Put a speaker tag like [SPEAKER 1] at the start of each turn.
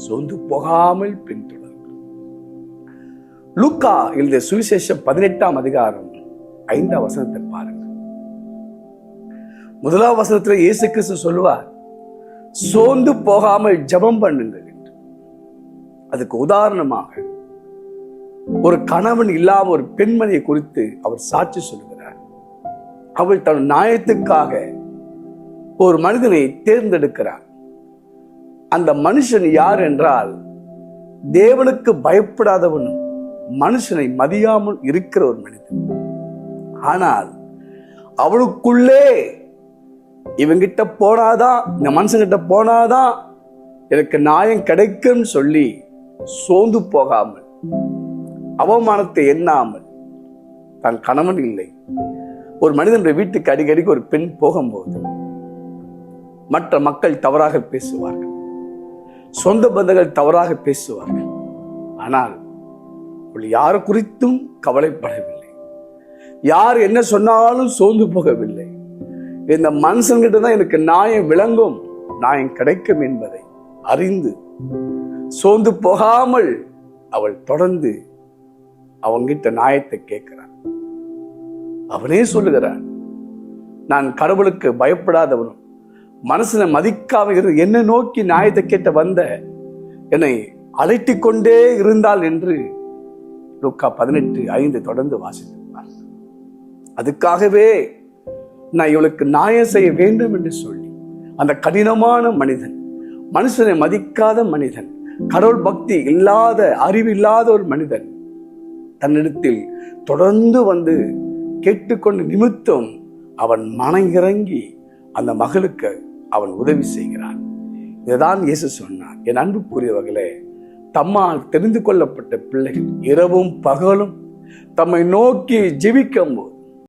[SPEAKER 1] சோர்ந்து போகாமல் பின்தொடர். லூக்கா எழுதிய சுவிசேஷம் 18ஆம் அதிகாரம் 5ஆம் வசனத்தை பாருங்க. 1ஆம் வசனத்தில் இயேசு கிறிஸ்து சொல்லுவார், சோர்ந்து போகாமல் ஜெபம் பண்ணுங்கள் என்று. அதுக்கு உதாரணமாக ஒரு கணவன் இல்லாத ஒரு பெண்மணியை குறித்து அவர் சாட்சி சொல்கிறார். அவள் தன் நியாயத்துக்காக ஒரு மனிதனை தேர்ந்தெடுக்கிறார். அந்த மனுஷன் யார் என்றால், தேவனுக்கு பயப்படாதவனும் மனுஷனை மதியாமல் இருக்கிற ஒரு மனிதன். ஆனால் அவளுக்குள்ளே இவங்கிட்ட போனாதான், இந்த மனுஷங்கிட்ட போனாதான் எனக்கு நியாயம் கிடைக்கும் சொல்லி சோர்ந்து போகாமல், அவமானத்தை எண்ணாமல், தன் கணவன் இல்லை, ஒரு மனிதனுடைய வீட்டுக்கு அடிக்கடிக்கு ஒரு பெண் போகும்போது மற்ற மக்கள் தவறாக பேசுவார்கள், சொந்த பந்தங்கள் தவறாக பேசுவார்கள். ஆனால் அவள் யார் குறித்தும் கவலைப்படவில்லை, யார் என்ன சொன்னாலும் சோர்ந்து போகவில்லை. இந்த மனுஷன்கிட்ட தான் எனக்கு நியாயம் விளங்கும், நியாயம் கிடைக்கும் என்பதை அறிந்து சோர்ந்து போகாமல் அவள் தொடர்ந்து அவங்கிட்ட நியாயத்தை கேட்கிறான். அவனே சொல்லுகிறான், நான் கடவுளுக்கு பயப்படாதவனும் மனசனை மதிக்காம என்னை நோக்கி நியாயத்தை கேட்ட வந்த என்னை அழைத்திக் கொண்டே இருந்தாள் என்று லூக்கா 18:5 தொடர்ந்து வாசித்திருப்பார். அதுக்காகவே நான் இவளுக்கு நியாயம் செய்ய வேண்டும் என்று சொல்லி அந்த கடினமான மனிதன், மனுஷனை மதிக்காத மனிதன், கடவுள் பக்தி இல்லாத, அறிவு இல்லாத ஒரு மனிதன் தன்னிடத்தில் தொடர்ந்து வந்து கேட்டுக்கொண்டு நிமித்தம் அவன் மனம் இறங்கி அந்த மகளுக்கு அவன் உதவி செய்கிறான். இதுதான் இயேசு சொன்னார். என் அன்புக்குரியவர்களே, தம்மால் தெரிந்து கொள்ளப்பட்ட பிள்ளைகள் இரவும் பகலும் தம்மை நோக்கி ஜெபிக்கும் போது